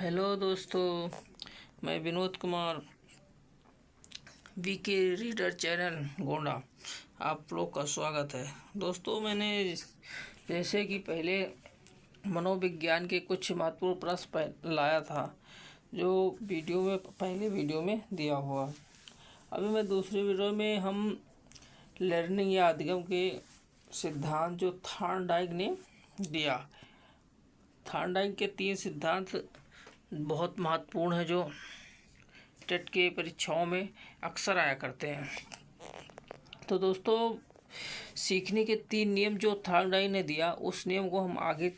Hello दोस्तों, मैं Vinod Kumar VK reader channel Gonda आप लोग का स्वागत है। दोस्तों, मैंने जैसे कि पहले मनोविज्ञान के कुछ महत्वपूर्ण प्रश्न लाया था जो पहले वीडियो में दिया हुआ। अभी मैं दूसरी वीडियो में हम लर्निंग या अधिगम के सिद्धांत जो थॉर्नडाइक ने दिया। थॉर्नडाइक के 3 सिद्धांत बहुत महत्वपूर्ण है जो टेट के परीक्षाओं में अक्सर आया करते हैं। तो दोस्तों, सीखने के 3 नियम जो थॉर्नडाइक ने दिया, उस नियम को हम आगे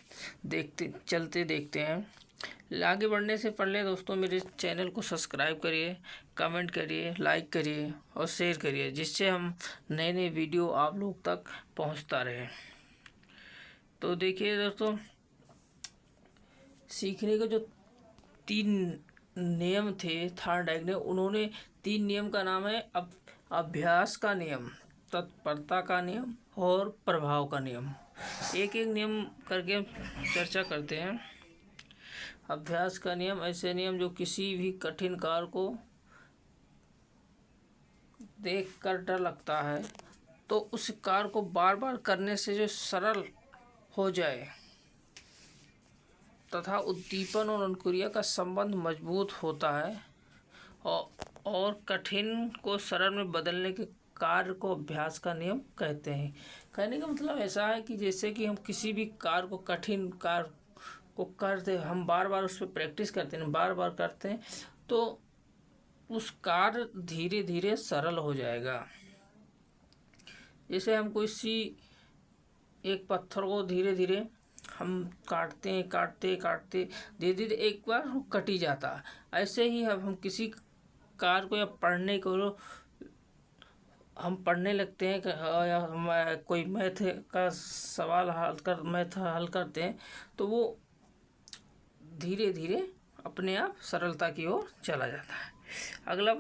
देखते हैं। आगे बढ़ने से पहले दोस्तों, मेरे चैनल को सब्सक्राइब करिए, कमेंट करिए, लाइक करिए और शेयर करिए, जिससे हम नए नए वीडियो आप लोग तक पहुंचता रहे। तो देखिए दोस्तों, सीखने के जो 3 नियम थे थॉर्नडाइक ने, उन्होंने 3 नियम का नाम है अभ्यास का नियम, तत्परता का नियम और प्रभाव का नियम। एक एक नियम करके चर्चा करते हैं। अभ्यास का नियम ऐसे नियम जो किसी भी कठिन कार्य को देख कर डर लगता है तो उस कार्य को बार बार करने से जो सरल हो जाए तथा उद्दीपन और अनुक्रिया का संबंध मजबूत होता है और कठिन को सरल में बदलने के कार्य को अभ्यास का नियम कहते हैं। कहने का मतलब ऐसा है कि जैसे कि हम किसी भी कार्य को, कठिन कार्य को करते, हम बार बार उस पर प्रैक्टिस करते हैं, बार बार करते हैं, तो उस कार्य धीरे धीरे सरल हो जाएगा। जैसे हम कोई एक पत्थर को धीरे धीरे हम काटते धीरे धीरे एक बार कट ही जाता है। ऐसे ही हम किसी कार्य को या पढ़ने को हम पढ़ने लगते हैं या हम कोई मैथ का सवाल मैथ हल करते हैं, तो वो धीरे धीरे अपने आप सरलता की ओर चला जाता है। अगला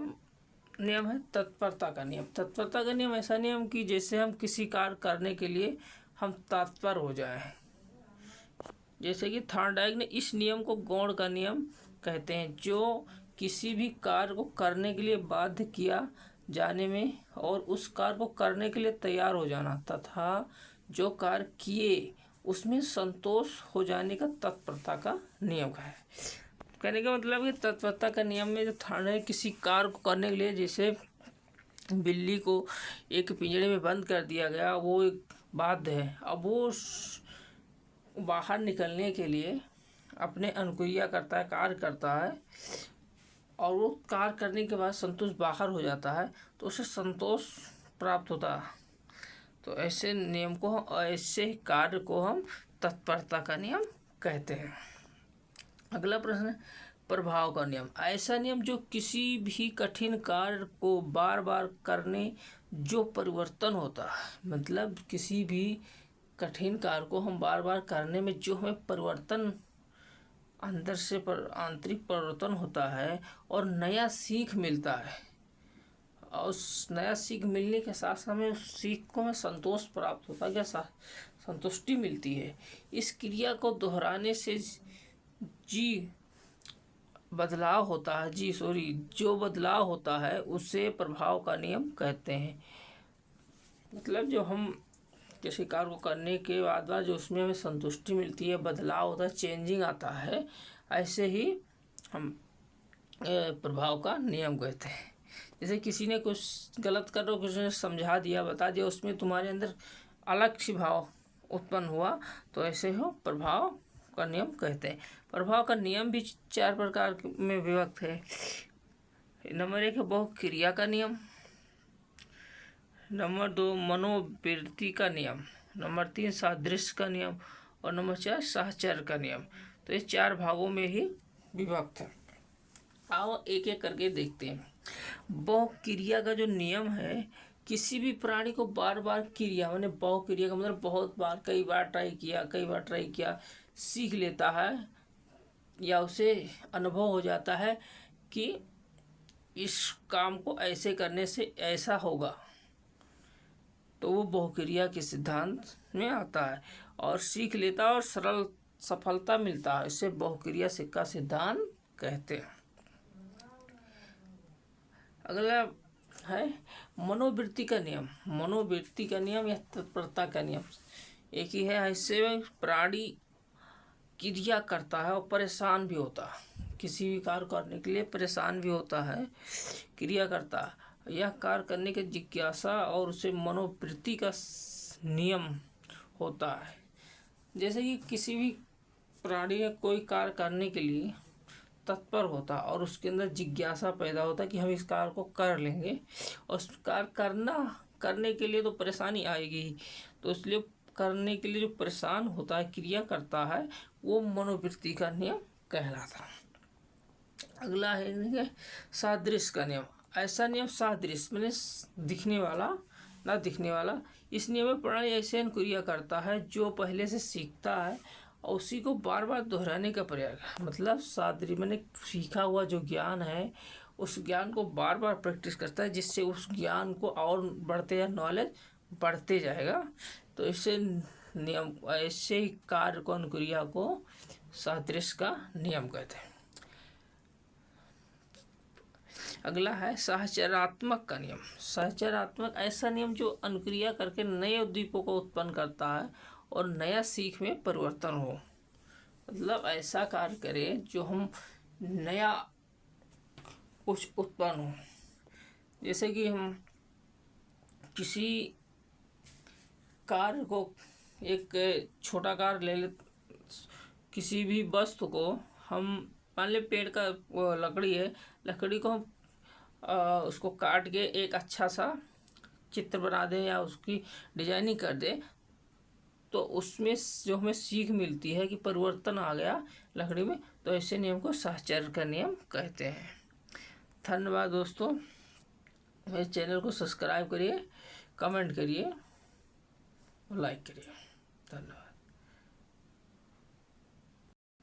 नियम है तत्परता का नियम। तत्परता का नियम ऐसा नियम कि जैसे हम किसी कार्य करने के लिए हम तत्पर हो जाएं। जैसे कि थॉर्नडाइक ने इस नियम को गौड़ का नियम कहते हैं, जो किसी भी कार्य को करने के लिए बाध्य किया जाने में और उस कार्य को करने के लिए तैयार हो जाना तथा जो कार्य किए उसमें संतोष हो जाने का तत्परता का नियम का है। कहने का मतलब कि तत्परता का नियम में जो थॉर्नडाइक किसी कार्य को करने के लिए, जैसे बिल्ली को एक पिंजरे में बंद कर दिया गया, वो एक बाध्य है। अब वो बाहर निकलने के लिए अपने अनुक्रिया करता है, कार्य करता है, और वो कार्य करने के बाद संतोष बाहर हो जाता है तो उसे संतोष प्राप्त होता है। तो ऐसे नियम को, ऐसे कार्य को हम तत्परता का नियम कहते हैं। अगला प्रश्न है प्रभाव का नियम। ऐसा नियम जो किसी भी कठिन कार्य को बार बार करने जो परिवर्तन होता है, मतलब किसी भी कठिन कार्य को हम बार बार करने में जो हमें परिवर्तन अंदर से आंतरिक परिवर्तन होता है और नया सीख मिलता है, और उस नया सीख मिलने के साथ साथ हमें उस सीख को में संतोष प्राप्त होता है, क्या संतुष्टि मिलती है। इस क्रिया को दोहराने से जो बदलाव होता है उसे प्रभाव का नियम कहते हैं। मतलब जो हम किसी कार्य को करने के बाद जो उसमें हमें संतुष्टि मिलती है, बदलाव होता है, चेंजिंग आता है, ऐसे ही हम प्रभाव का नियम कहते हैं। जैसे किसी ने कुछ गलत कर रहा, किसी ने समझा दिया, बता दिया, उसमें तुम्हारे अंदर अलग सी भाव उत्पन्न हुआ, तो ऐसे हो प्रभाव का नियम कहते हैं। प्रभाव का नियम भी 4 प्रकार में विभक्त है। नंबर 1 है बहुक्रिया का नियम, नंबर 2 मनोवृत्ति का नियम, नंबर 3 सादृश्य का नियम और नंबर 4 साहचर्य का नियम। तो ये 4 भागों में ही विभक्त है। आओ एक एक करके देखते हैं। बहुक्रिया का जो नियम है, किसी भी प्राणी को बार बार क्रिया, मैंने बहुक्रिया का मतलब बहुत बार, कई बार ट्राई किया सीख लेता है या उसे अनुभव हो जाता है कि इस काम को ऐसे करने से ऐसा होगा, तो वो बहुक्रिया के सिद्धांत में आता है और सीख लेता है और सरल सफलता मिलता है। इससे बहुक्रिया का सिद्धांत कहते हैं। अगला है मनोवृत्ति का नियम। मनोवृत्ति का नियम या तत्परता का नियम एक ही है। ऐसे में प्राणी क्रिया करता है और परेशान भी होता है, किसी भी कार्य करने के लिए परेशान भी होता है, क्रिया करता है। यह कार्य करने की जिज्ञासा और उसे मनोवृत्ति का नियम होता है। जैसे कि किसी भी प्राणी या कोई कार्य करने के लिए तत्पर होता और उसके अंदर जिज्ञासा पैदा होता कि हम इस कार्य को कर लेंगे, और उस कार्य करने के लिए तो परेशानी आएगी ही, तो इसलिए करने के लिए जो परेशान होता है, क्रिया करता है, वो मनोवृत्ति का नियम कहलाता है। अगला है सादृश्य का नियम। ऐसा नियम सादृश्य मैंने दिखने वाला ना दिखने वाला। इस नियम में प्राणी ऐसे क्रिया करता है जो पहले से सीखता है और उसी को बार बार दोहराने का प्रयास, मतलब सादृश्य मैंने सीखा हुआ जो ज्ञान है उस ज्ञान को बार बार प्रैक्टिस करता है, जिससे उस ज्ञान को और बढ़ते या नॉलेज बढ़ते जाएगा। तो इससे नियम, ऐसे ही कार्य को अनुक्रिया को सादृश्य का नियम कहते हैं। अगला है सहचरात्मक का नियम। सहचरात्मक ऐसा नियम जो अनुक्रिया करके नए उद्दीपकों को उत्पन्न करता है और नया सीख में परिवर्तन हो। मतलब ऐसा कार्य करें जो हम नया कुछ उत्पन्न हो। जैसे कि हम किसी कार्य को, एक छोटा कार्य ले ले, किसी भी वस्तु को हम मान ले पेड़ का वो लकड़ी है, लकड़ी को हम उसको काट के एक अच्छा सा चित्र बना दें या उसकी डिजाइनिंग कर दें, तो उसमें जो हमें सीख मिलती है कि परिवर्तन आ गया लकड़ी में, तो ऐसे नियम को सहचर्य का नियम कहते हैं। धन्यवाद दोस्तों। मेरे चैनल को सब्सक्राइब करिए, कमेंट करिए, लाइक करिए। धन्यवाद।